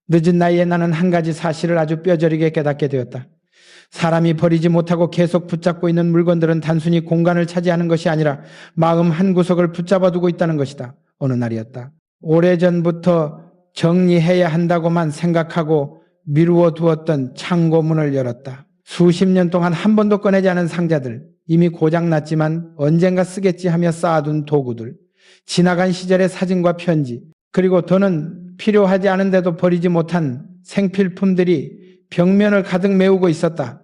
늦은 나이에 나는 한 가지 사실을 아주 뼈저리게 깨닫게 되었다. 사람이 버리지 못하고 계속 붙잡고 있는 물건들은 단순히 공간을 차지하는 것이 아니라 마음 한구석을 붙잡아 두고 있다는 것이다. 어느 날이었다. 오래전부터 정리해야 한다고만 생각하고 미루어 두었던 창고 문을 열었다. 수십 년 동안 한 번도 꺼내지 않은 상자들, 이미 고장났지만 언젠가 쓰겠지 하며 쌓아둔 도구들, 지나간 시절의 사진과 편지, 그리고 더는 필요하지 않은데도 버리지 못한 생필품들이 벽면을 가득 메우고 있었다.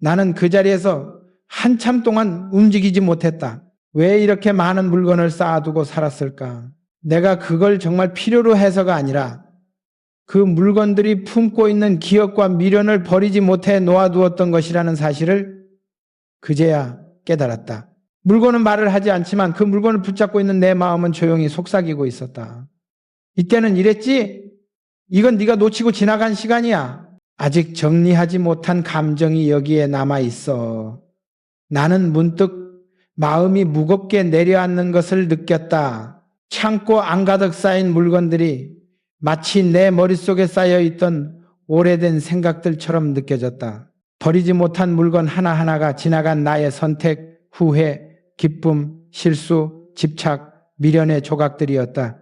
나는 그 자리에서 한참 동안 움직이지 못했다. 왜 이렇게 많은 물건을 쌓아두고 살았을까? 내가 그걸 정말 필요로 해서가 아니라 그 물건들이 품고 있는 기억과 미련을 버리지 못해 놓아두었던 것이라는 사실을 그제야 깨달았다. 물건은 말을 하지 않지만 그 물건을 붙잡고 있는 내 마음은 조용히 속삭이고 있었다. 이때는 이랬지? 이건 네가 놓치고 지나간 시간이야. 아직 정리하지 못한 감정이 여기에 남아있어. 나는 문득 마음이 무겁게 내려앉는 것을 느꼈다. 창고 안가득 쌓인 물건들이 마치 내 머릿속에 쌓여있던 오래된 생각들처럼 느껴졌다. 버리지 못한 물건 하나하나가 지나간 나의 선택, 후회, 기쁨, 실수, 집착, 미련의 조각들이었다.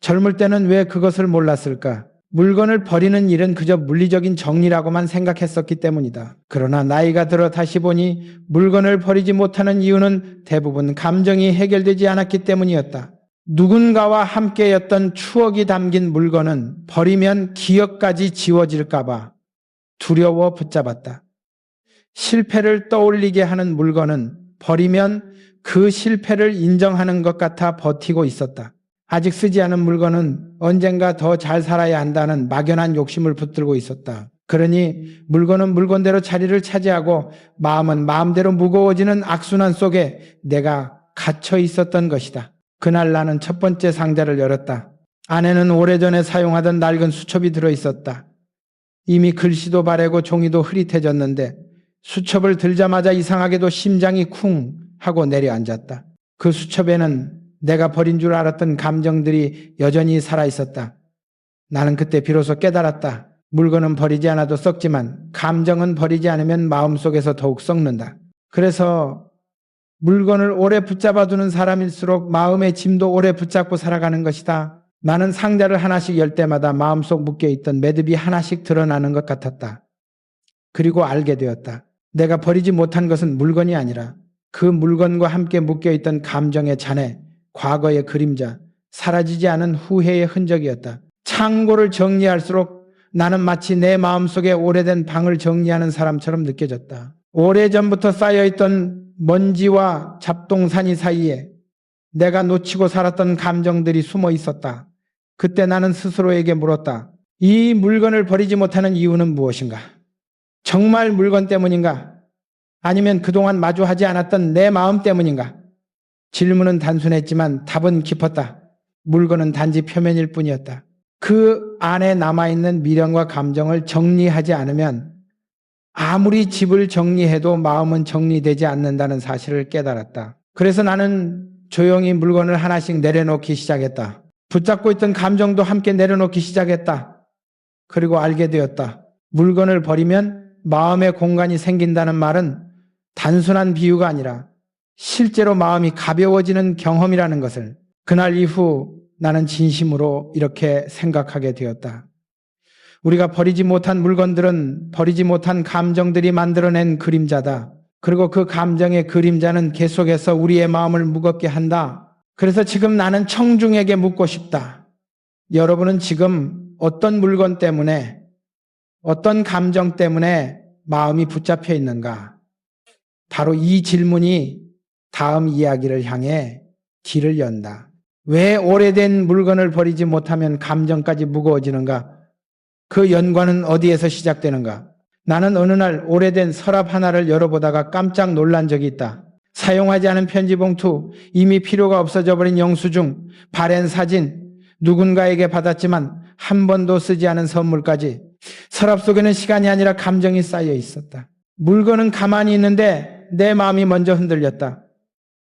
젊을 때는 왜 그것을 몰랐을까? 물건을 버리는 일은 그저 물리적인 정리라고만 생각했었기 때문이다. 그러나 나이가 들어 다시 보니 물건을 버리지 못하는 이유는 대부분 감정이 해결되지 않았기 때문이었다. 누군가와 함께였던 추억이 담긴 물건은 버리면 기억까지 지워질까봐 두려워 붙잡았다. 실패를 떠올리게 하는 물건은 버리면 그 실패를 인정하는 것 같아 버티고 있었다. 아직 쓰지 않은 물건은 언젠가 더 잘 살아야 한다는 막연한 욕심을 붙들고 있었다. 그러니 물건은 물건대로 자리를 차지하고 마음은 마음대로 무거워지는 악순환 속에 내가 갇혀 있었던 것이다. 그날 나는 첫 번째 상자를 열었다. 안에는 오래전에 사용하던 낡은 수첩이 들어있었다. 이미 글씨도 바래고 종이도 흐릿해졌는데 수첩을 들자마자 이상하게도 심장이 쿵 하고 내려앉았다. 그 수첩에는 내가 버린 줄 알았던 감정들이 여전히 살아있었다. 나는 그때 비로소 깨달았다. 물건은 버리지 않아도 썩지만 감정은 버리지 않으면 마음속에서 더욱 썩는다. 그래서 물건을 오래 붙잡아두는 사람일수록 마음의 짐도 오래 붙잡고 살아가는 것이다. 나는 상자를 하나씩 열 때마다 마음속 묶여있던 매듭이 하나씩 드러나는 것 같았다. 그리고 알게 되었다. 내가 버리지 못한 것은 물건이 아니라 그 물건과 함께 묶여있던 감정의 잔해, 과거의 그림자, 사라지지 않은 후회의 흔적이었다. 창고를 정리할수록 나는 마치 내 마음속에 오래된 방을 정리하는 사람처럼 느껴졌다. 오래전부터 쌓여있던 먼지와 잡동사니 사이에 내가 놓치고 살았던 감정들이 숨어 있었다. 그때 나는 스스로에게 물었다. 이 물건을 버리지 못하는 이유는 무엇인가? 정말 물건 때문인가? 아니면 그동안 마주하지 않았던 내 마음 때문인가? 질문은 단순했지만 답은 깊었다. 물건은 단지 표면일 뿐이었다. 그 안에 남아있는 미련과 감정을 정리하지 않으면 아무리 집을 정리해도 마음은 정리되지 않는다는 사실을 깨달았다. 그래서 나는 조용히 물건을 하나씩 내려놓기 시작했다. 붙잡고 있던 감정도 함께 내려놓기 시작했다. 그리고 알게 되었다. 물건을 버리면 마음의 공간이 생긴다는 말은 단순한 비유가 아니라 실제로 마음이 가벼워지는 경험이라는 것을 그날 이후 나는 진심으로 이렇게 생각하게 되었다. 우리가 버리지 못한 물건들은 버리지 못한 감정들이 만들어낸 그림자다. 그리고 그 감정의 그림자는 계속해서 우리의 마음을 무겁게 한다. 그래서 지금 나는 청중에게 묻고 싶다. 여러분은 지금 어떤 물건 때문에, 어떤 감정 때문에 마음이 붙잡혀 있는가? 바로 이 질문이 다음 이야기를 향해 길을 연다. 왜 오래된 물건을 버리지 못하면 감정까지 무거워지는가? 그 연관은 어디에서 시작되는가? 나는 어느 날 오래된 서랍 하나를 열어보다가 깜짝 놀란 적이 있다. 사용하지 않은 편지봉투, 이미 필요가 없어져 버린 영수증, 바랜 사진, 누군가에게 받았지만 한 번도 쓰지 않은 선물까지 서랍 속에는 시간이 아니라 감정이 쌓여 있었다. 물건은 가만히 있는데 내 마음이 먼저 흔들렸다.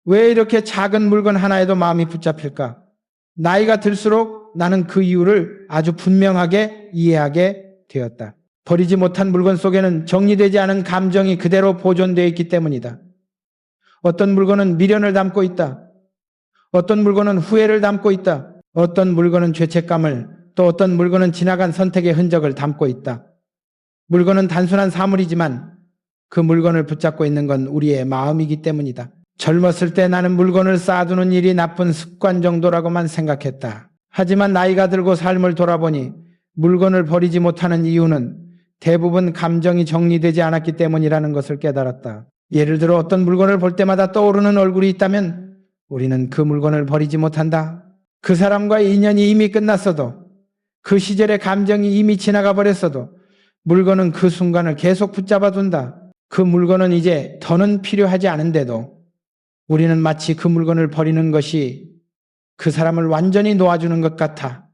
왜 이렇게 작은 물건 하나에도 마음이 붙잡힐까? 나이가 들수록 나는 그 이유를 아주 분명하게 이해하게 되었다. 버리지 못한 물건 속에는 정리되지 않은 감정이 그대로 보존되어 있기 때문이다. 어떤 물건은 미련을 담고 있다. 어떤 물건은 후회를 담고 있다. 어떤 물건은 죄책감을, 또 어떤 물건은 지나간 선택의 흔적을 담고 있다. 물건은 단순한 사물이지만 그 물건을 붙잡고 있는 건 우리의 마음이기 때문이다. 젊었을 때 나는 물건을 쌓아두는 일이 나쁜 습관 정도라고만 생각했다. 하지만 나이가 들고 삶을 돌아보니 물건을 버리지 못하는 이유는 대부분 감정이 정리되지 않았기 때문이라는 것을 깨달았다. 예를 들어 어떤 물건을 볼 때마다 떠오르는 얼굴이 있다면 우리는 그 물건을 버리지 못한다. 그 사람과의 인연이 이미 끝났어도, 그 시절의 감정이 이미 지나가 버렸어도 물건은 그 순간을 계속 붙잡아 둔다. 그 물건은 이제 더는 필요하지 않은데도 우리는 마치 그 물건을 버리는 것이 그 사람을 완전히 놓아주는 것 같아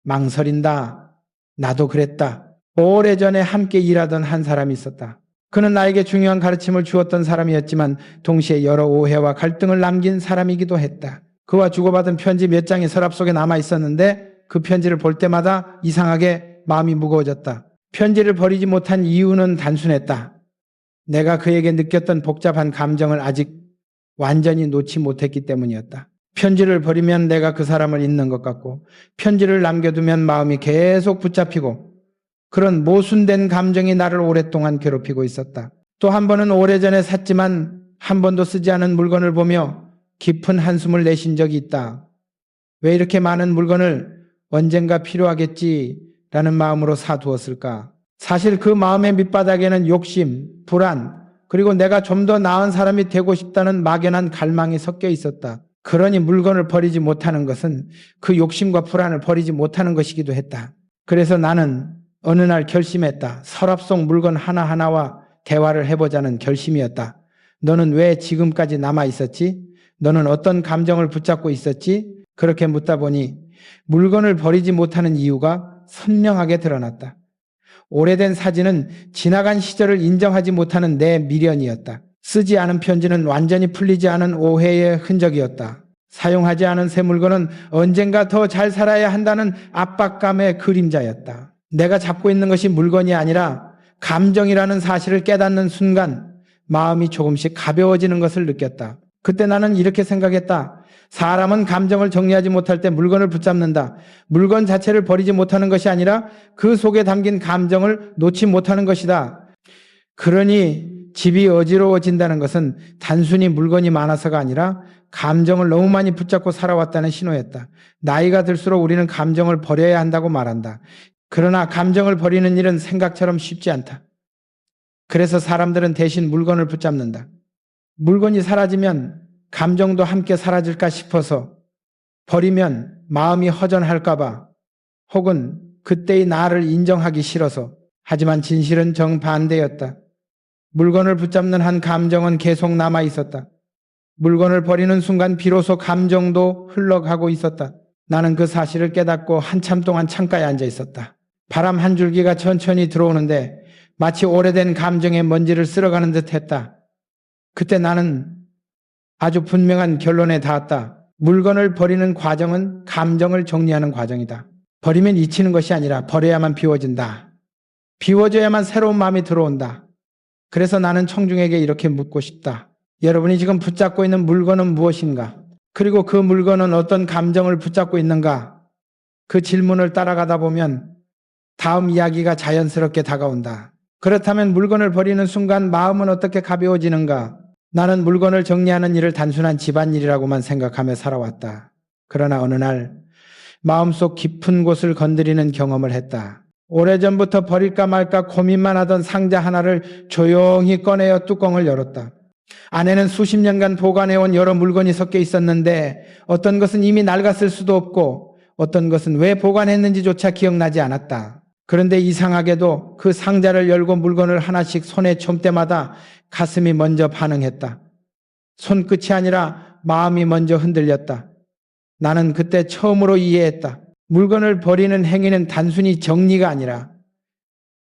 망설인다. 나도 그랬다. 오래전에 함께 일하던 한 사람이 있었다. 그는 나에게 중요한 가르침을 주었던 사람이었지만 동시에 여러 오해와 갈등을 남긴 사람이기도 했다. 그와 주고받은 편지 몇 장이 서랍 속에 남아 있었는데 그 편지를 볼 때마다 이상하게 마음이 무거워졌다. 편지를 버리지 못한 이유는 단순했다. 내가 그에게 느꼈던 복잡한 감정을 아직 완전히 놓지 못했기 때문이었다. 편지를 버리면 내가 그 사람을 잊는 것 같고, 편지를 남겨두면 마음이 계속 붙잡히고, 그런 모순된 감정이 나를 오랫동안 괴롭히고 있었다. 또 한 번은 오래전에 샀지만 한 번도 쓰지 않은 물건을 보며 깊은 한숨을 내쉰 적이 있다. 왜 이렇게 많은 물건을 언젠가 필요하겠지라는 마음으로 사두었을까? 사실 그 마음의 밑바닥에는 욕심, 불안, 그리고 내가 좀 더 나은 사람이 되고 싶다는 막연한 갈망이 섞여 있었다. 그러니 물건을 버리지 못하는 것은 그 욕심과 불안을 버리지 못하는 것이기도 했다. 그래서 나는 어느 날 결심했다. 서랍 속 물건 하나하나와 대화를 해보자는 결심이었다. 너는 왜 지금까지 남아 있었지? 너는 어떤 감정을 붙잡고 있었지? 그렇게 묻다 보니 물건을 버리지 못하는 이유가 선명하게 드러났다. 오래된 사진은 지나간 시절을 인정하지 못하는 내 미련이었다. 쓰지 않은 편지는 완전히 풀리지 않은 오해의 흔적이었다. 사용하지 않은 새 물건은 언젠가 더 잘 살아야 한다는 압박감의 그림자였다. 내가 잡고 있는 것이 물건이 아니라 감정이라는 사실을 깨닫는 순간 마음이 조금씩 가벼워지는 것을 느꼈다. 그때 나는 이렇게 생각했다. 사람은 감정을 정리하지 못할 때 물건을 붙잡는다. 물건 자체를 버리지 못하는 것이 아니라 그 속에 담긴 감정을 놓지 못하는 것이다. 그러니 집이 어지러워진다는 것은 단순히 물건이 많아서가 아니라 감정을 너무 많이 붙잡고 살아왔다는 신호였다. 나이가 들수록 우리는 감정을 버려야 한다고 말한다. 그러나 감정을 버리는 일은 생각처럼 쉽지 않다. 그래서 사람들은 대신 물건을 붙잡는다. 물건이 사라지면 감정도 함께 사라질까 싶어서, 버리면 마음이 허전할까봐, 혹은 그때의 나를 인정하기 싫어서. 하지만 진실은 정반대였다. 물건을 붙잡는 한 감정은 계속 남아 있었다. 물건을 버리는 순간 비로소 감정도 흘러가고 있었다. 나는 그 사실을 깨닫고 한참 동안 창가에 앉아 있었다. 바람 한 줄기가 천천히 들어오는데 마치 오래된 감정의 먼지를 쓸어가는 듯 했다. 그때 나는 아주 분명한 결론에 닿았다. 물건을 버리는 과정은 감정을 정리하는 과정이다. 버리면 잊히는 것이 아니라 버려야만 비워진다. 비워져야만 새로운 마음이 들어온다. 그래서 나는 청중에게 이렇게 묻고 싶다. 여러분이 지금 붙잡고 있는 물건은 무엇인가? 그리고 그 물건은 어떤 감정을 붙잡고 있는가? 그 질문을 따라가다 보면 다음 이야기가 자연스럽게 다가온다. 그렇다면 물건을 버리는 순간 마음은 어떻게 가벼워지는가? 나는 물건을 정리하는 일을 단순한 집안일이라고만 생각하며 살아왔다. 그러나 어느 날 마음속 깊은 곳을 건드리는 경험을 했다. 오래전부터 버릴까 말까 고민만 하던 상자 하나를 조용히 꺼내어 뚜껑을 열었다. 안에는 수십 년간 보관해온 여러 물건이 섞여 있었는데 어떤 것은 이미 낡았을 수도 없고 어떤 것은 왜 보관했는지조차 기억나지 않았다. 그런데 이상하게도 그 상자를 열고 물건을 하나씩 손에 쫌 때마다 가슴이 먼저 반응했다. 손끝이 아니라 마음이 먼저 흔들렸다. 나는 그때 처음으로 이해했다. 물건을 버리는 행위는 단순히 정리가 아니라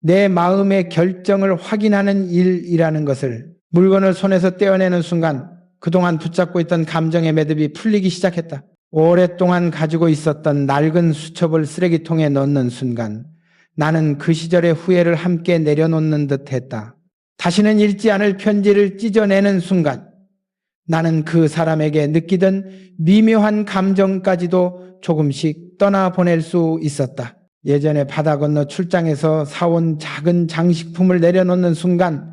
내 마음의 결정을 확인하는 일이라는 것을. 물건을 손에서 떼어내는 순간 그동안 붙잡고 있던 감정의 매듭이 풀리기 시작했다. 오랫동안 가지고 있었던 낡은 수첩을 쓰레기통에 넣는 순간 나는 그 시절의 후회를 함께 내려놓는 듯 했다. 다시는 읽지 않을 편지를 찢어내는 순간 나는 그 사람에게 느끼던 미묘한 감정까지도 조금씩 떠나보낼 수 있었다. 예전에 바다 건너 출장에서 사온 작은 장식품을 내려놓는 순간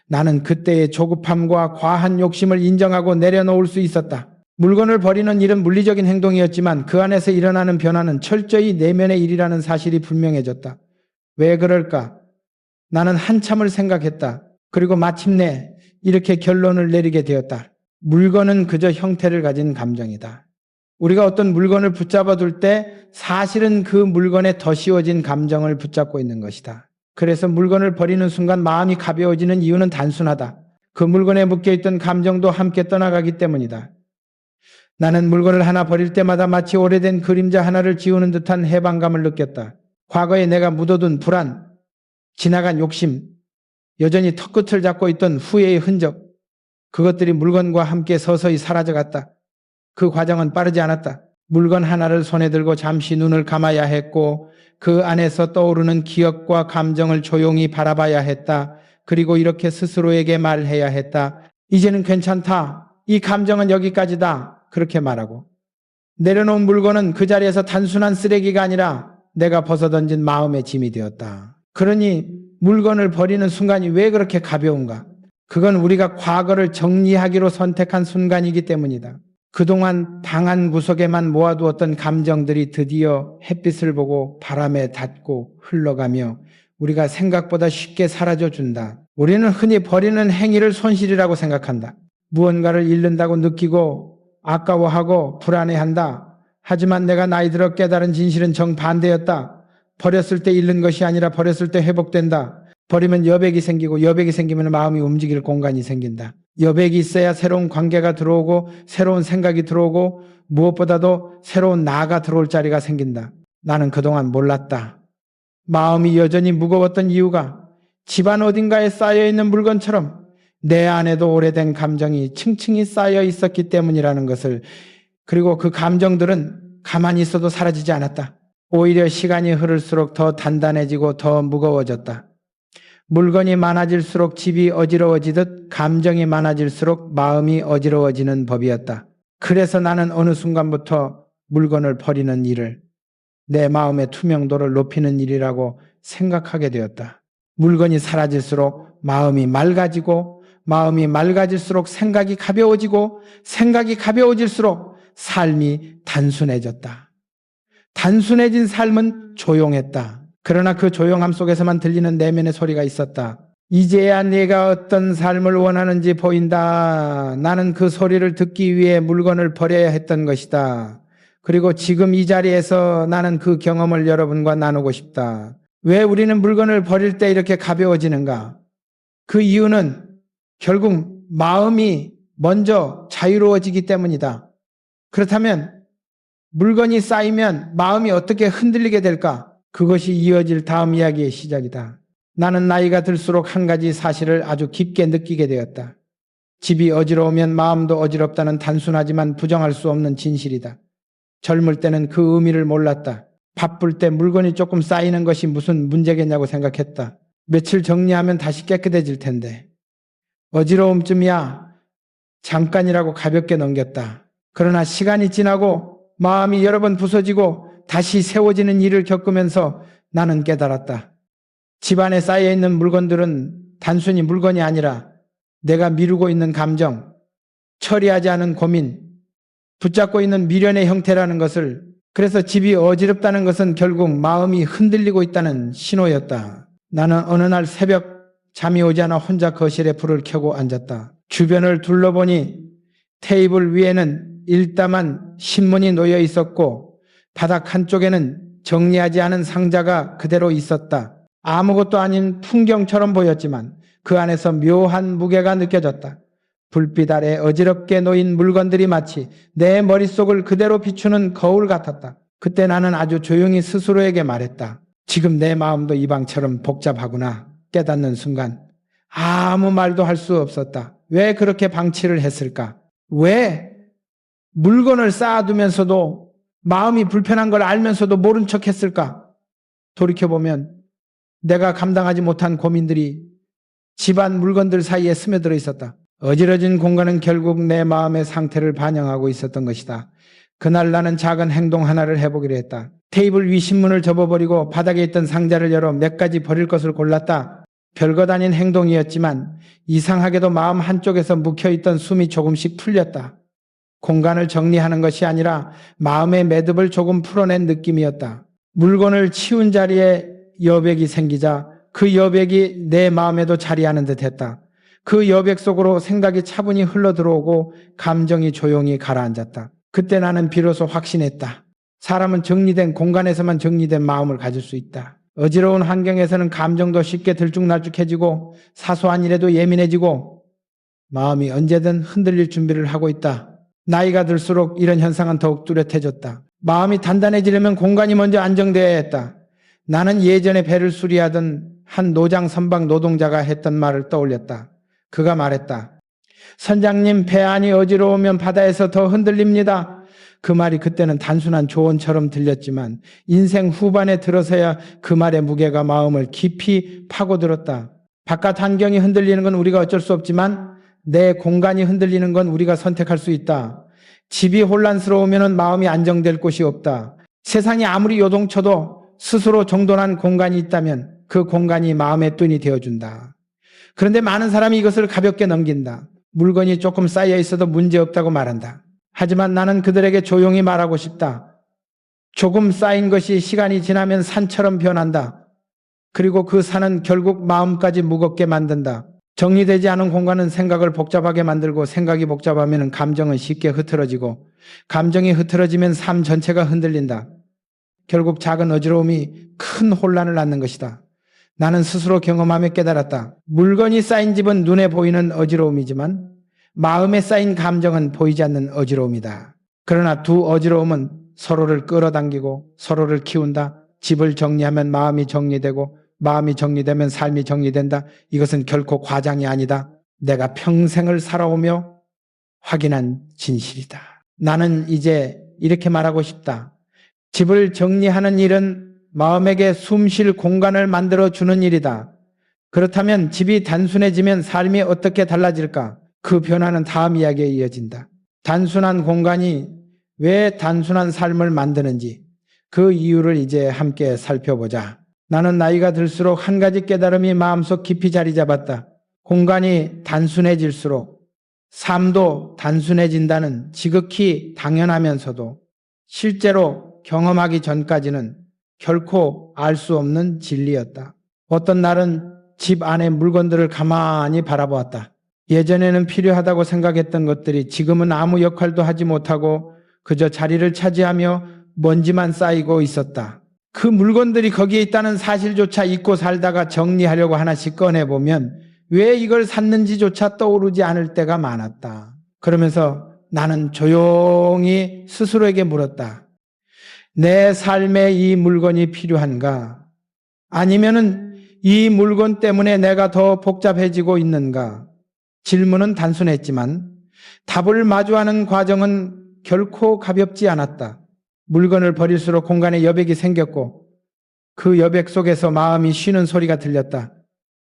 나는 그때의 조급함과 과한 욕심을 인정하고 내려놓을 수 있었다. 물건을 버리는 일은 물리적인 행동이었지만 그 안에서 일어나는 변화는 철저히 내면의 일이라는 사실이 분명해졌다. 왜 그럴까? 나는 한참을 생각했다. 그리고 마침내 이렇게 결론을 내리게 되었다. 물건은 그저 형태를 가진 감정이다. 우리가 어떤 물건을 붙잡아 둘 때 사실은 그 물건에 더 씌워진 감정을 붙잡고 있는 것이다. 그래서 물건을 버리는 순간 마음이 가벼워지는 이유는 단순하다. 그 물건에 묶여있던 감정도 함께 떠나가기 때문이다. 나는 물건을 하나 버릴 때마다 마치 오래된 그림자 하나를 지우는 듯한 해방감을 느꼈다. 과거에 내가 묻어둔 불안, 지나간 욕심, 여전히 턱끝을 잡고 있던 후회의 흔적, 그것들이 물건과 함께 서서히 사라져갔다. 그 과정은 빠르지 않았다. 물건 하나를 손에 들고 잠시 눈을 감아야 했고 그 안에서 떠오르는 기억과 감정을 조용히 바라봐야 했다. 그리고 이렇게 스스로에게 말해야 했다. 이제는 괜찮다. 이 감정은 여기까지다. 그렇게 말하고 내려놓은 물건은 그 자리에서 단순한 쓰레기가 아니라 내가 벗어던진 마음의 짐이 되었다. 그러니 물건을 버리는 순간이 왜 그렇게 가벼운가? 그건 우리가 과거를 정리하기로 선택한 순간이기 때문이다. 그동안 방 안 구석에만 모아두었던 감정들이 드디어 햇빛을 보고 바람에 닿고 흘러가며 우리가 생각보다 쉽게 사라져준다. 우리는 흔히 버리는 행위를 손실이라고 생각한다. 무언가를 잃는다고 느끼고 아까워하고 불안해한다. 하지만 내가 나이 들어 깨달은 진실은 정반대였다. 버렸을 때 잃는 것이 아니라 버렸을 때 회복된다. 버리면 여백이 생기고 여백이 생기면 마음이 움직일 공간이 생긴다. 여백이 있어야 새로운 관계가 들어오고 새로운 생각이 들어오고 무엇보다도 새로운 나가 들어올 자리가 생긴다. 나는 그동안 몰랐다. 마음이 여전히 무거웠던 이유가 집안 어딘가에 쌓여있는 물건처럼 내 안에도 오래된 감정이 층층이 쌓여 있었기 때문이라는 것을, 그리고 그 감정들은 가만히 있어도 사라지지 않았다. 오히려 시간이 흐를수록 더 단단해지고 더 무거워졌다. 물건이 많아질수록 집이 어지러워지듯 감정이 많아질수록 마음이 어지러워지는 법이었다. 그래서 나는 어느 순간부터 물건을 버리는 일을 내 마음의 투명도를 높이는 일이라고 생각하게 되었다. 물건이 사라질수록 마음이 맑아지고 마음이 맑아질수록 생각이 가벼워지고 생각이 가벼워질수록 삶이 단순해졌다. 단순해진 삶은 조용했다. 그러나 그 조용함 속에서만 들리는 내면의 소리가 있었다. 이제야 내가 어떤 삶을 원하는지 보인다. 나는 그 소리를 듣기 위해 물건을 버려야 했던 것이다. 그리고 지금 이 자리에서 나는 그 경험을 여러분과 나누고 싶다. 왜 우리는 물건을 버릴 때 이렇게 가벼워지는가? 그 이유는 결국 마음이 먼저 자유로워지기 때문이다. 그렇다면 물건이 쌓이면 마음이 어떻게 흔들리게 될까? 그것이 이어질 다음 이야기의 시작이다. 나는 나이가 들수록 한 가지 사실을 아주 깊게 느끼게 되었다. 집이 어지러우면 마음도 어지럽다는 단순하지만 부정할 수 없는 진실이다. 젊을 때는 그 의미를 몰랐다. 바쁠 때 물건이 조금 쌓이는 것이 무슨 문제겠냐고 생각했다. 며칠 정리하면 다시 깨끗해질 텐데. 어지러움쯤이야 잠깐이라고 가볍게 넘겼다. 그러나 시간이 지나고 마음이 여러 번 부서지고 다시 세워지는 일을 겪으면서 나는 깨달았다. 집안에 쌓여있는 물건들은 단순히 물건이 아니라 내가 미루고 있는 감정, 처리하지 않은 고민, 붙잡고 있는 미련의 형태라는 것을, 그래서 집이 어지럽다는 것은 결국 마음이 흔들리고 있다는 신호였다. 나는 어느 날 새벽 잠이 오지 않아 혼자 거실에 불을 켜고 앉았다. 주변을 둘러보니 테이블 위에는 일담한 신문이 놓여 있었고 바닥 한쪽에는 정리하지 않은 상자가 그대로 있었다. 아무것도 아닌 풍경처럼 보였지만 그 안에서 묘한 무게가 느껴졌다. 불빛 아래 어지럽게 놓인 물건들이 마치 내 머릿속을 그대로 비추는 거울 같았다. 그때 나는 아주 조용히 스스로에게 말했다. 지금 내 마음도 이 방처럼 복잡하구나. 깨닫는 순간 아무 말도 할 수 없었다. 왜 그렇게 방치를 했을까? 왜 물건을 쌓아두면서도 마음이 불편한 걸 알면서도 모른 척 했을까? 돌이켜보면 내가 감당하지 못한 고민들이 집안 물건들 사이에 스며들어 있었다. 어지러진 공간은 결국 내 마음의 상태를 반영하고 있었던 것이다. 그날 나는 작은 행동 하나를 해보기로 했다. 테이블 위 신문을 접어버리고 바닥에 있던 상자를 열어 몇 가지 버릴 것을 골랐다. 별것 아닌 행동이었지만 이상하게도 마음 한쪽에서 묵혀있던 숨이 조금씩 풀렸다. 공간을 정리하는 것이 아니라 마음의 매듭을 조금 풀어낸 느낌이었다. 물건을 치운 자리에 여백이 생기자 그 여백이 내 마음에도 자리하는 듯 했다. 그 여백 속으로 생각이 차분히 흘러들어오고 감정이 조용히 가라앉았다. 그때 나는 비로소 확신했다. 사람은 정리된 공간에서만 정리된 마음을 가질 수 있다. 어지러운 환경에서는 감정도 쉽게 들쭉날쭉해지고 사소한 일에도 예민해지고 마음이 언제든 흔들릴 준비를 하고 있다. 나이가 들수록 이런 현상은 더욱 뚜렷해졌다. 마음이 단단해지려면 공간이 먼저 안정되어야 했다. 나는 예전에 배를 수리하던 한 노장 선박 노동자가 했던 말을 떠올렸다. 그가 말했다. 선장님, 배 안이 어지러우면 바다에서 더 흔들립니다. 그 말이 그때는 단순한 조언처럼 들렸지만 인생 후반에 들어서야 그 말의 무게가 마음을 깊이 파고들었다. 바깥 환경이 흔들리는 건 우리가 어쩔 수 없지만 내 공간이 흔들리는 건 우리가 선택할 수 있다. 집이 혼란스러우면 마음이 안정될 곳이 없다. 세상이 아무리 요동쳐도 스스로 정돈한 공간이 있다면 그 공간이 마음의 끈이 되어준다. 그런데 많은 사람이 이것을 가볍게 넘긴다. 물건이 조금 쌓여 있어도 문제없다고 말한다. 하지만 나는 그들에게 조용히 말하고 싶다. 조금 쌓인 것이 시간이 지나면 산처럼 변한다. 그리고 그 산은 결국 마음까지 무겁게 만든다. 정리되지 않은 공간은 생각을 복잡하게 만들고 생각이 복잡하면 감정은 쉽게 흐트러지고 감정이 흐트러지면 삶 전체가 흔들린다. 결국 작은 어지러움이 큰 혼란을 낳는 것이다. 나는 스스로 경험하며 깨달았다. 물건이 쌓인 집은 눈에 보이는 어지러움이지만 마음에 쌓인 감정은 보이지 않는 어지러움이다. 그러나 두 어지러움은 서로를 끌어당기고 서로를 키운다. 집을 정리하면 마음이 정리되고 마음이 정리되면 삶이 정리된다. 이것은 결코 과장이 아니다. 내가 평생을 살아오며 확인한 진실이다. 나는 이제 이렇게 말하고 싶다. 집을 정리하는 일은 마음에게 숨 쉴 공간을 만들어주는 일이다. 그렇다면 집이 단순해지면 삶이 어떻게 달라질까? 그 변화는 다음 이야기에 이어진다. 단순한 공간이 왜 단순한 삶을 만드는지 그 이유를 이제 함께 살펴보자. 나는 나이가 들수록 한 가지 깨달음이 마음속 깊이 자리 잡았다. 공간이 단순해질수록 삶도 단순해진다는 지극히 당연하면서도 실제로 경험하기 전까지는 결코 알 수 없는 진리였다. 어떤 날은 집 안의 물건들을 가만히 바라보았다. 예전에는 필요하다고 생각했던 것들이 지금은 아무 역할도 하지 못하고 그저 자리를 차지하며 먼지만 쌓이고 있었다. 그 물건들이 거기에 있다는 사실조차 잊고 살다가 정리하려고 하나씩 꺼내보면 왜 이걸 샀는지조차 떠오르지 않을 때가 많았다. 그러면서 나는 조용히 스스로에게 물었다. 내 삶에 이 물건이 필요한가? 아니면은 이 물건 때문에 내가 더 복잡해지고 있는가? 질문은 단순했지만 답을 마주하는 과정은 결코 가볍지 않았다. 물건을 버릴수록 공간에 여백이 생겼고 그 여백 속에서 마음이 쉬는 소리가 들렸다.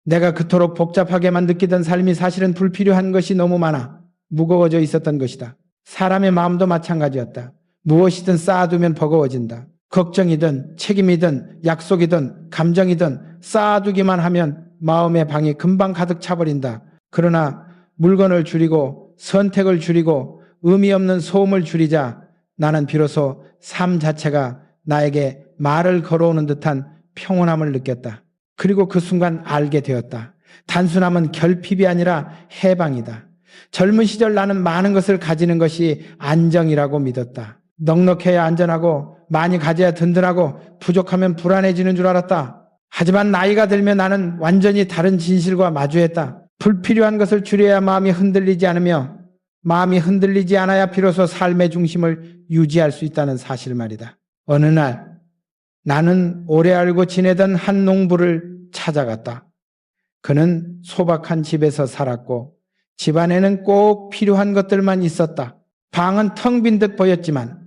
내가 그토록 복잡하게만 느끼던 삶이 사실은 불필요한 것이 너무 많아 무거워져 있었던 것이다. 사람의 마음도 마찬가지였다. 무엇이든 쌓아두면 버거워진다. 걱정이든 책임이든 약속이든 감정이든 쌓아두기만 하면 마음의 방이 금방 가득 차버린다. 그러나 물건을 줄이고 선택을 줄이고 의미 없는 소음을 줄이자 나는 비로소 삶 자체가 나에게 말을 걸어오는 듯한 평온함을 느꼈다. 그리고 그 순간 알게 되었다. 단순함은 결핍이 아니라 해방이다. 젊은 시절 나는 많은 것을 가지는 것이 안정이라고 믿었다. 넉넉해야 안전하고 많이 가져야 든든하고 부족하면 불안해지는 줄 알았다. 하지만 나이가 들면 나는 완전히 다른 진실과 마주했다. 불필요한 것을 줄여야 마음이 흔들리지 않으며 마음이 흔들리지 않아야 비로소 삶의 중심을 유지할 수 있다는 사실 말이다. 어느 날 나는 오래 알고 지내던 한 농부를 찾아갔다. 그는 소박한 집에서 살았고 집안에는 꼭 필요한 것들만 있었다. 방은 텅 빈 듯 보였지만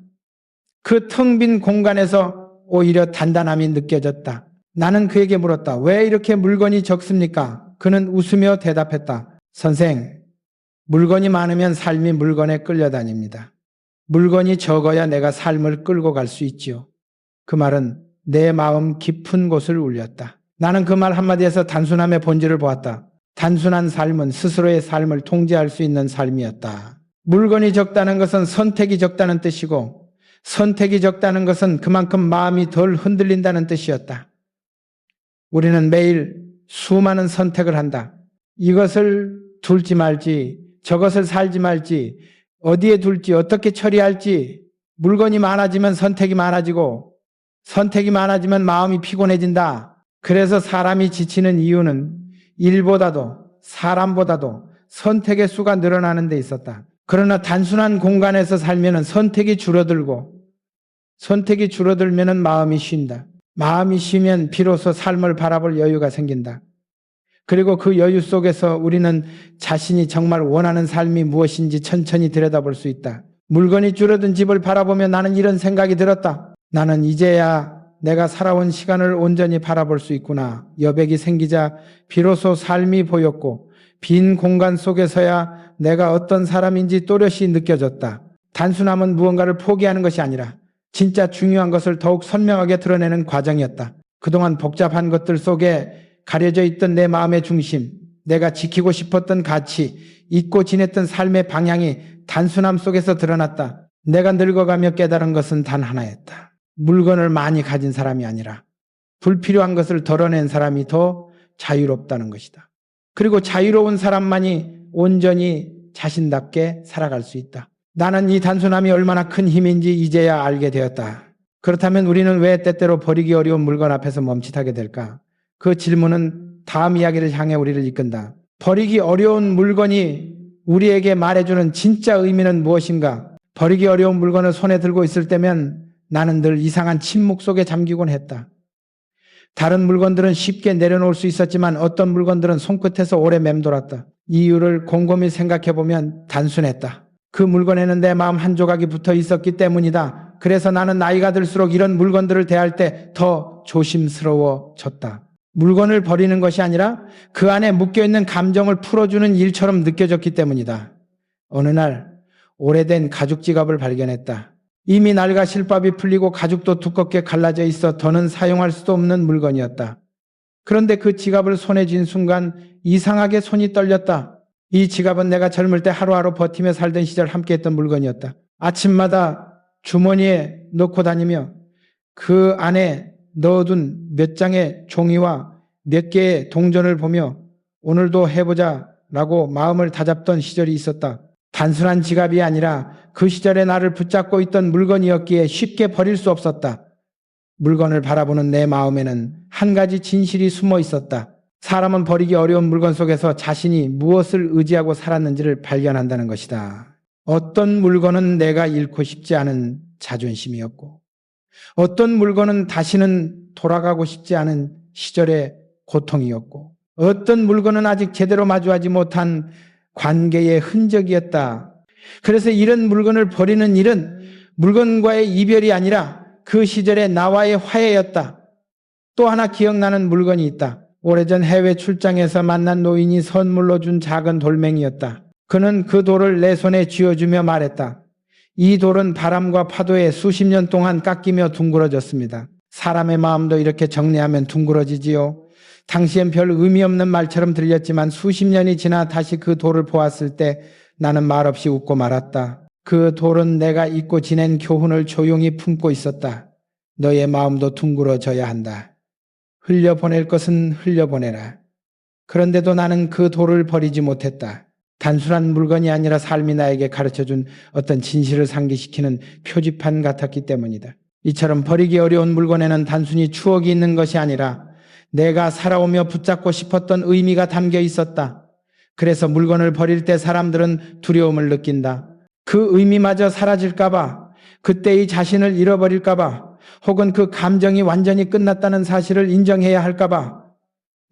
그 텅 빈 공간에서 오히려 단단함이 느껴졌다. 나는 그에게 물었다. 왜 이렇게 물건이 적습니까? 그는 웃으며 대답했다. 선생, 물건이 많으면 삶이 물건에 끌려다닙니다. 물건이 적어야 내가 삶을 끌고 갈 수 있지요. 그 말은 내 마음 깊은 곳을 울렸다. 나는 그 말 한마디에서 단순함의 본질을 보았다. 단순한 삶은 스스로의 삶을 통제할 수 있는 삶이었다. 물건이 적다는 것은 선택이 적다는 뜻이고 선택이 적다는 것은 그만큼 마음이 덜 흔들린다는 뜻이었다. 우리는 매일 수많은 선택을 한다. 이것을 둘지 말지, 저것을 살지 말지, 어디에 둘지, 어떻게 처리할지. 물건이 많아지면 선택이 많아지고 선택이 많아지면 마음이 피곤해진다. 그래서 사람이 지치는 이유는 일보다도 사람보다도 선택의 수가 늘어나는 데 있었다. 그러나 단순한 공간에서 살면 선택이 줄어들고 선택이 줄어들면 마음이 쉰다. 마음이 쉬면 비로소 삶을 바라볼 여유가 생긴다. 그리고 그 여유 속에서 우리는 자신이 정말 원하는 삶이 무엇인지 천천히 들여다볼 수 있다. 물건이 줄어든 집을 바라보며 나는 이런 생각이 들었다. 나는 이제야 내가 살아온 시간을 온전히 바라볼 수 있구나. 여백이 생기자 비로소 삶이 보였고 빈 공간 속에서야 내가 어떤 사람인지 또렷이 느껴졌다. 단순함은 무언가를 포기하는 것이 아니라 진짜 중요한 것을 더욱 선명하게 드러내는 과정이었다. 그동안 복잡한 것들 속에 가려져 있던 내 마음의 중심, 내가 지키고 싶었던 가치, 잊고 지냈던 삶의 방향이 단순함 속에서 드러났다. 내가 늙어가며 깨달은 것은 단 하나였다. 물건을 많이 가진 사람이 아니라 불필요한 것을 덜어낸 사람이 더 자유롭다는 것이다. 그리고 자유로운 사람만이 온전히 자신답게 살아갈 수 있다. 나는 이 단순함이 얼마나 큰 힘인지 이제야 알게 되었다. 그렇다면 우리는 왜 때때로 버리기 어려운 물건 앞에서 멈칫하게 될까? 그 질문은 다음 이야기를 향해 우리를 이끈다. 버리기 어려운 물건이 우리에게 말해주는 진짜 의미는 무엇인가? 버리기 어려운 물건을 손에 들고 있을 때면 나는 늘 이상한 침묵 속에 잠기곤 했다. 다른 물건들은 쉽게 내려놓을 수 있었지만 어떤 물건들은 손끝에서 오래 맴돌았다. 이유를 곰곰이 생각해보면 단순했다. 그 물건에는 내 마음 한 조각이 붙어 있었기 때문이다. 그래서 나는 나이가 들수록 이런 물건들을 대할 때 더 조심스러워졌다. 물건을 버리는 것이 아니라 그 안에 묶여있는 감정을 풀어주는 일처럼 느껴졌기 때문이다. 어느 날 오래된 가죽 지갑을 발견했다. 이미 낡아 실밥이 풀리고 가죽도 두껍게 갈라져 있어 더는 사용할 수도 없는 물건이었다. 그런데 그 지갑을 손에 쥔 순간 이상하게 손이 떨렸다. 이 지갑은 내가 젊을 때 하루하루 버티며 살던 시절 함께했던 물건이었다. 아침마다 주머니에 넣고 다니며 그 안에 넣어둔 몇 장의 종이와 몇 개의 동전을 보며 오늘도 해보자 라고 마음을 다잡던 시절이 있었다. 단순한 지갑이 아니라 그 시절에 나를 붙잡고 있던 물건이었기에 쉽게 버릴 수 없었다. 물건을 바라보는 내 마음에는 한 가지 진실이 숨어 있었다. 사람은 버리기 어려운 물건 속에서 자신이 무엇을 의지하고 살았는지를 발견한다는 것이다. 어떤 물건은 내가 잃고 싶지 않은 자존심이었고 어떤 물건은 다시는 돌아가고 싶지 않은 시절의 고통이었고 어떤 물건은 아직 제대로 마주하지 못한 관계의 흔적이었다. 그래서 이런 물건을 버리는 일은 물건과의 이별이 아니라 그 시절의 나와의 화해였다. 또 하나 기억나는 물건이 있다. 오래전 해외 출장에서 만난 노인이 선물로 준 작은 돌멩이였다. 그는 그 돌을 내 손에 쥐어주며 말했다. 이 돌은 바람과 파도에 수십 년 동안 깎이며 둥그러졌습니다. 사람의 마음도 이렇게 정리하면 둥그러지지요. 당시엔 별 의미 없는 말처럼 들렸지만 수십 년이 지나 다시 그 돌을 보았을 때 나는 말없이 웃고 말았다. 그 돌은 내가 잊고 지낸 교훈을 조용히 품고 있었다. 너의 마음도 둥그러져야 한다. 흘려보낼 것은 흘려보내라. 그런데도 나는 그 돌을 버리지 못했다. 단순한 물건이 아니라 삶이 나에게 가르쳐준 어떤 진실을 상기시키는 표지판 같았기 때문이다. 이처럼 버리기 어려운 물건에는 단순히 추억이 있는 것이 아니라 내가 살아오며 붙잡고 싶었던 의미가 담겨 있었다. 그래서 물건을 버릴 때 사람들은 두려움을 느낀다. 그 의미마저 사라질까봐, 그때의 자신을 잃어버릴까봐, 혹은 그 감정이 완전히 끝났다는 사실을 인정해야 할까봐.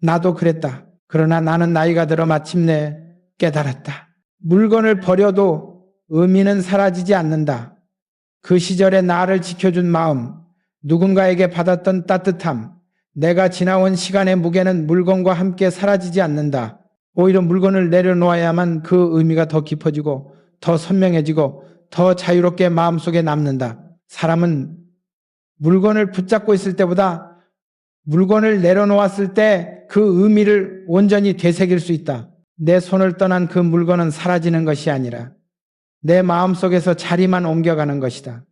나도 그랬다. 그러나 나는 나이가 들어 마침내 깨달았다. 물건을 버려도 의미는 사라지지 않는다. 그 시절에 나를 지켜준 마음, 누군가에게 받았던 따뜻함, 내가 지나온 시간의 무게는 물건과 함께 사라지지 않는다. 오히려 물건을 내려놓아야만 그 의미가 더 깊어지고 더 선명해지고 더 자유롭게 마음속에 남는다. 사람은 물건을 붙잡고 있을 때보다 물건을 내려놓았을 때 그 의미를 온전히 되새길 수 있다. 내 손을 떠난 그 물건은 사라지는 것이 아니라 내 마음속에서 자리만 옮겨가는 것이다.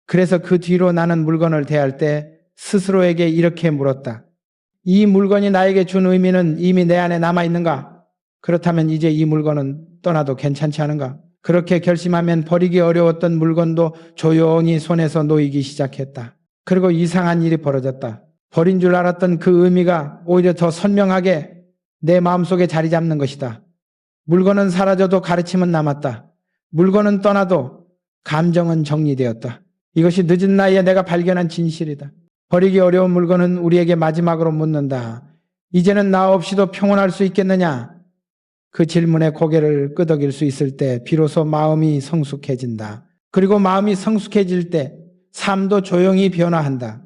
그래서 그 뒤로 나는 물건을 대할 때 스스로에게 이렇게 물었다. 이 물건이 나에게 준 의미는 이미 내 안에 남아있는가? 그렇다면 이제 이 물건은 떠나도 괜찮지 않은가? 그렇게 결심하면 버리기 어려웠던 물건도 조용히 손에서 놓이기 시작했다. 그리고 이상한 일이 벌어졌다. 버린 줄 알았던 그 의미가 오히려 더 선명하게 내 마음속에 자리 잡는 것이다. 물건은 사라져도 가르침은 남았다. 물건은 떠나도 감정은 정리되었다. 이것이 늦은 나이에 내가 발견한 진실이다. 버리기 어려운 물건은 우리에게 마지막으로 묻는다. 이제는 나 없이도 평온할 수 있겠느냐? 그 질문에 고개를 끄덕일 수 있을 때 비로소 마음이 성숙해진다. 그리고 마음이 성숙해질 때 삶도 조용히 변화한다.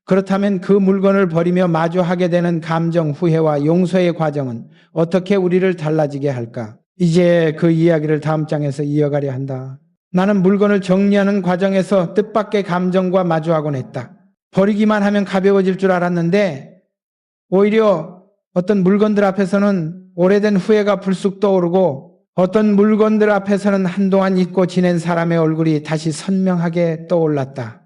그렇다면 그 물건을 버리며 마주하게 되는 감정, 후회와 용서의 과정은 어떻게 우리를 달라지게 할까? 이제 그 이야기를 다음 장에서 이어가려 한다. 나는 물건을 정리하는 과정에서 뜻밖의 감정과 마주하곤 했다. 버리기만 하면 가벼워질 줄 알았는데 오히려 어떤 물건들 앞에서는 오래된 후회가 불쑥 떠오르고 어떤 물건들 앞에서는 한동안 잊고 지낸 사람의 얼굴이 다시 선명하게 떠올랐다.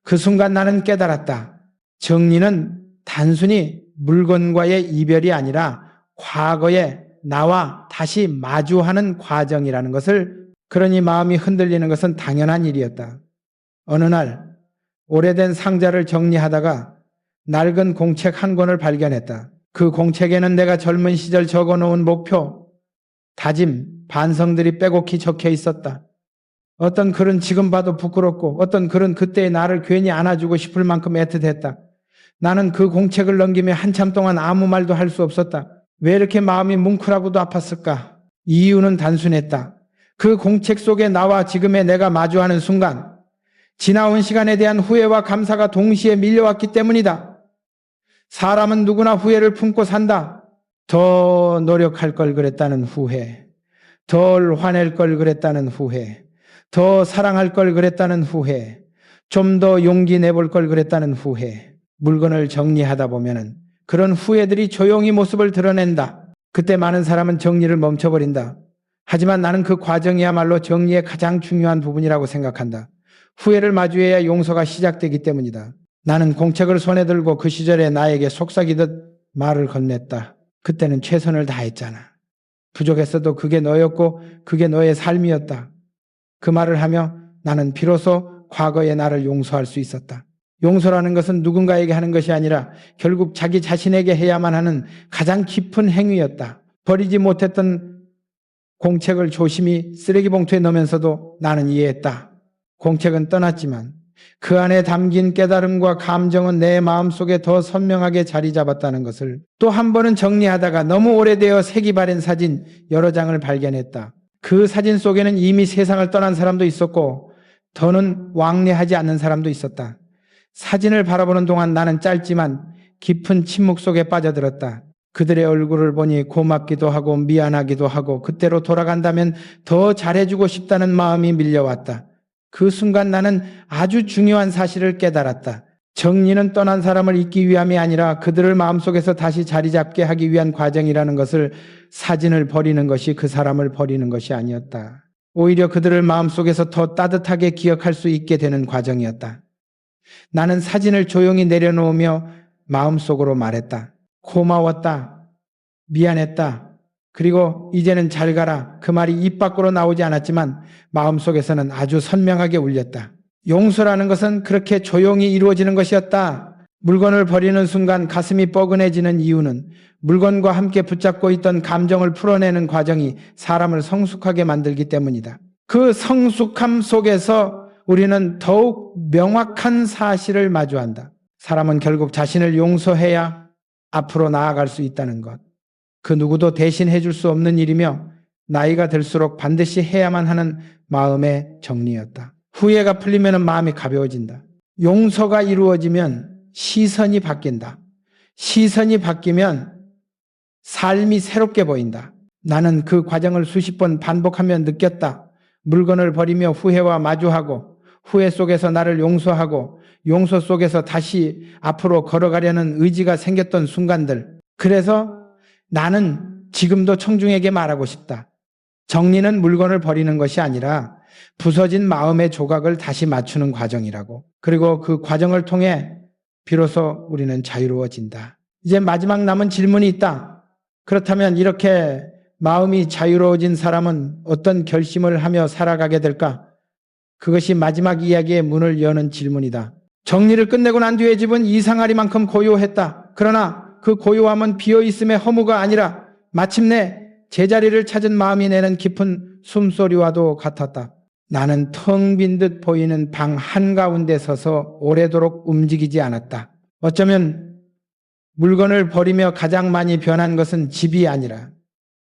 그 순간 나는 깨달았다. 정리는 단순히 물건과의 이별이 아니라 과거의 나와 다시 마주하는 과정이라는 것을, 그러니 마음이 흔들리는 것은 당연한 일이었다. 어느 날 오래된 상자를 정리하다가 낡은 공책 한 권을 발견했다. 그 공책에는 내가 젊은 시절 적어놓은 목표, 다짐, 반성들이 빼곡히 적혀 있었다. 어떤 글은 지금 봐도 부끄럽고 어떤 글은 그때의 나를 괜히 안아주고 싶을 만큼 애틋했다. 나는 그 공책을 넘기며 한참 동안 아무 말도 할 수 없었다. 왜 이렇게 마음이 뭉클하고도 아팠을까? 이유는 단순했다. 그 공책 속에 나와 지금의 내가 마주하는 순간, 지나온 시간에 대한 후회와 감사가 동시에 밀려왔기 때문이다. 사람은 누구나 후회를 품고 산다. 더 노력할 걸 그랬다는 후회, 덜 화낼 걸 그랬다는 후회, 더 사랑할 걸 그랬다는 후회, 좀 더 용기 내볼 걸 그랬다는 후회. 물건을 정리하다 보면은 그런 후회들이 조용히 모습을 드러낸다. 그때 많은 사람은 정리를 멈춰버린다. 하지만 나는 그 과정이야말로 정리의 가장 중요한 부분이라고 생각한다. 후회를 마주해야 용서가 시작되기 때문이다. 나는 공책을 손에 들고 그 시절에 나에게 속삭이듯 말을 건넸다. 그때는 최선을 다했잖아. 부족했어도 그게 너였고 그게 너의 삶이었다. 그 말을 하며 나는 비로소 과거의 나를 용서할 수 있었다. 용서라는 것은 누군가에게 하는 것이 아니라 결국 자기 자신에게 해야만 하는 가장 깊은 행위였다. 버리지 못했던 공책을 조심히 쓰레기 봉투에 넣으면서도 나는 이해했다. 공책은 떠났지만 그 안에 담긴 깨달음과 감정은 내 마음속에 더 선명하게 자리 잡았다는 것을, 또 한 번은 정리하다가 너무 오래되어 색이 바랜 사진 여러 장을 발견했다. 그 사진 속에는 이미 세상을 떠난 사람도 있었고 더는 왕래하지 않는 사람도 있었다. 사진을 바라보는 동안 나는 짧지만 깊은 침묵 속에 빠져들었다. 그들의 얼굴을 보니 고맙기도 하고 미안하기도 하고 그때로 돌아간다면 더 잘해주고 싶다는 마음이 밀려왔다. 그 순간 나는 아주 중요한 사실을 깨달았다. 정리는 떠난 사람을 잊기 위함이 아니라 그들을 마음속에서 다시 자리 잡게 하기 위한 과정이라는 것을, 사진을 버리는 것이 그 사람을 버리는 것이 아니었다. 오히려 그들을 마음속에서 더 따뜻하게 기억할 수 있게 되는 과정이었다. 나는 사진을 조용히 내려놓으며 마음속으로 말했다. 고마웠다. 미안했다. 그리고 이제는 잘 가라. 그 말이 입 밖으로 나오지 않았지만 마음속에서는 아주 선명하게 울렸다. 용서라는 것은 그렇게 조용히 이루어지는 것이었다. 물건을 버리는 순간 가슴이 뻐근해지는 이유는 물건과 함께 붙잡고 있던 감정을 풀어내는 과정이 사람을 성숙하게 만들기 때문이다. 그 성숙함 속에서 우리는 더욱 명확한 사실을 마주한다. 사람은 결국 자신을 용서해야 앞으로 나아갈 수 있다는 것. 그 누구도 대신해 줄 수 없는 일이며 나이가 들수록 반드시 해야만 하는 마음의 정리였다. 후회가 풀리면 마음이 가벼워진다. 용서가 이루어지면 시선이 바뀐다. 시선이 바뀌면 삶이 새롭게 보인다. 나는 그 과정을 수십 번 반복하며 느꼈다. 물건을 버리며 후회와 마주하고 후회 속에서 나를 용서하고 용서 속에서 다시 앞으로 걸어가려는 의지가 생겼던 순간들. 그래서 나는 지금도 청중에게 말하고 싶다. 정리는 물건을 버리는 것이 아니라 부서진 마음의 조각을 다시 맞추는 과정이라고. 그리고 그 과정을 통해 비로소 우리는 자유로워진다. 이제 마지막 남은 질문이 있다. 그렇다면 이렇게 마음이 자유로워진 사람은 어떤 결심을 하며 살아가게 될까? 그것이 마지막 이야기의 문을 여는 질문이다. 정리를 끝내고 난 뒤에 집은 이상하리만큼 고요했다. 그러나 그 고요함은 비어있음의 허무가 아니라 마침내 제자리를 찾은 마음이 내는 깊은 숨소리와도 같았다. 나는 텅 빈 듯 보이는 방 한가운데 서서 오래도록 움직이지 않았다. 어쩌면 물건을 버리며 가장 많이 변한 것은 집이 아니라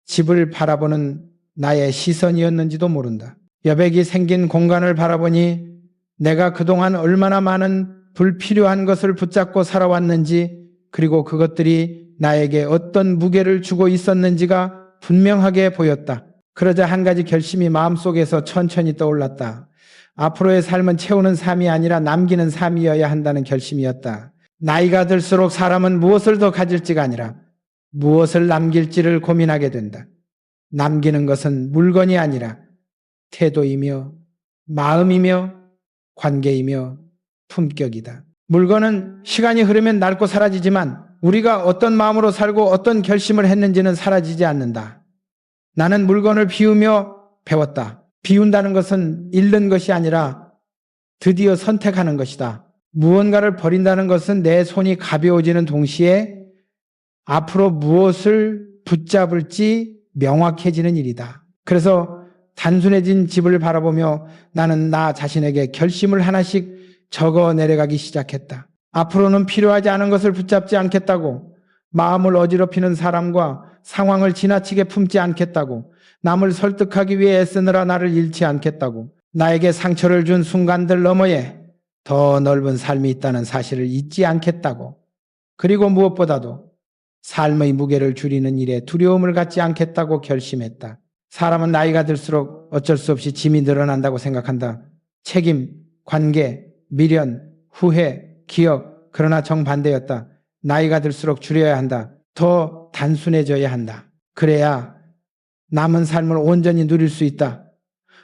집을 바라보는 나의 시선이었는지도 모른다. 여백이 생긴 공간을 바라보니 내가 그동안 얼마나 많은 불필요한 것을 붙잡고 살아왔는지, 그리고 그것들이 나에게 어떤 무게를 주고 있었는지가 분명하게 보였다. 그러자 한 가지 결심이 마음속에서 천천히 떠올랐다. 앞으로의 삶은 채우는 삶이 아니라 남기는 삶이어야 한다는 결심이었다. 나이가 들수록 사람은 무엇을 더 가질지가 아니라 무엇을 남길지를 고민하게 된다. 남기는 것은 물건이 아니라 태도이며 마음이며 관계이며 품격이다. 물건은 시간이 흐르면 낡고 사라지지만 우리가 어떤 마음으로 살고 어떤 결심을 했는지는 사라지지 않는다. 나는 물건을 비우며 배웠다. 비운다는 것은 잃는 것이 아니라 드디어 선택하는 것이다. 무언가를 버린다는 것은 내 손이 가벼워지는 동시에 앞으로 무엇을 붙잡을지 명확해지는 일이다. 그래서 단순해진 집을 바라보며 나는 나 자신에게 결심을 하나씩 적어 내려가기 시작했다. 앞으로는 필요하지 않은 것을 붙잡지 않겠다고, 마음을 어지럽히는 사람과 상황을 지나치게 품지 않겠다고, 남을 설득하기 위해 애쓰느라 나를 잃지 않겠다고, 나에게 상처를 준 순간들 너머에 더 넓은 삶이 있다는 사실을 잊지 않겠다고, 그리고 무엇보다도 삶의 무게를 줄이는 일에 두려움을 갖지 않겠다고 결심했다. 사람은 나이가 들수록 어쩔 수 없이 짐이 늘어난다고 생각한다. 책임, 관계, 미련, 후회, 기억. 그러나 정반대였다. 나이가 들수록 줄여야 한다. 더 단순해져야 한다. 그래야 남은 삶을 온전히 누릴 수 있다.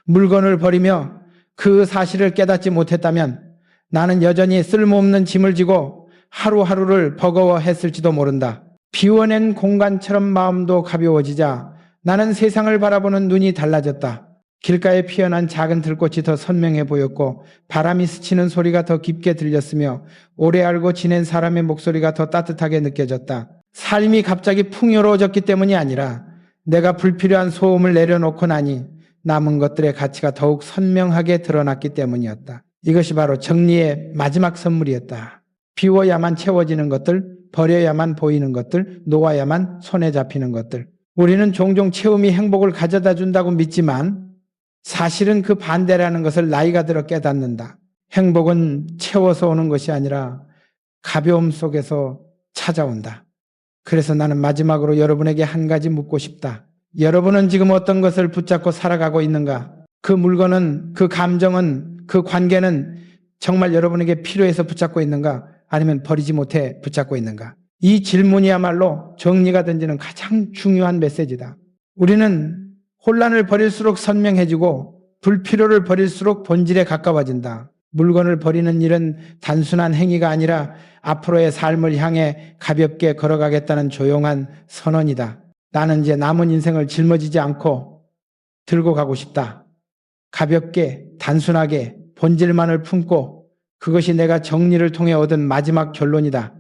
물건을 버리며 그 사실을 깨닫지 못했다면 나는 여전히 쓸모없는 짐을 지고 하루하루를 버거워했을지도 모른다. 비워낸 공간처럼 마음도 가벼워지자 나는 세상을 바라보는 눈이 달라졌다. 길가에 피어난 작은 들꽃이 더 선명해 보였고 바람이 스치는 소리가 더 깊게 들렸으며 오래 알고 지낸 사람의 목소리가 더 따뜻하게 느껴졌다. 삶이 갑자기 풍요로워졌기 때문이 아니라 내가 불필요한 소음을 내려놓고 나니 남은 것들의 가치가 더욱 선명하게 드러났기 때문이었다. 이것이 바로 정리의 마지막 선물이었다. 비워야만 채워지는 것들, 버려야만 보이는 것들, 놓아야만 손에 잡히는 것들. 우리는 종종 채움이 행복을 가져다 준다고 믿지만 사실은 그 반대라는 것을 나이가 들어 깨닫는다. 행복은 채워서 오는 것이 아니라 가벼움 속에서 찾아온다. 그래서 나는 마지막으로 여러분에게 한 가지 묻고 싶다. 여러분은 지금 어떤 것을 붙잡고 살아가고 있는가? 그 물건은, 그 감정은, 그 관계는 정말 여러분에게 필요해서 붙잡고 있는가? 아니면 버리지 못해 붙잡고 있는가? 이 질문이야말로 정리가 던지는 가장 중요한 메시지다. 우리는 혼란을 버릴수록 선명해지고 불필요를 버릴수록 본질에 가까워진다. 물건을 버리는 일은 단순한 행위가 아니라 앞으로의 삶을 향해 가볍게 걸어가겠다는 조용한 선언이다. 나는 이제 남은 인생을 짊어지지 않고 들고 가고 싶다. 가볍게, 단순하게 본질만을 품고 그것이 내가 정리를 통해 얻은 마지막 결론이다.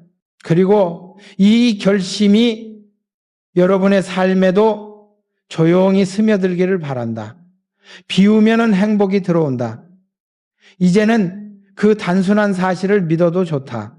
그리고 이 결심이 여러분의 삶에도 조용히 스며들기를 바란다. 비우면은 행복이 들어온다. 이제는 그 단순한 사실을 믿어도 좋다.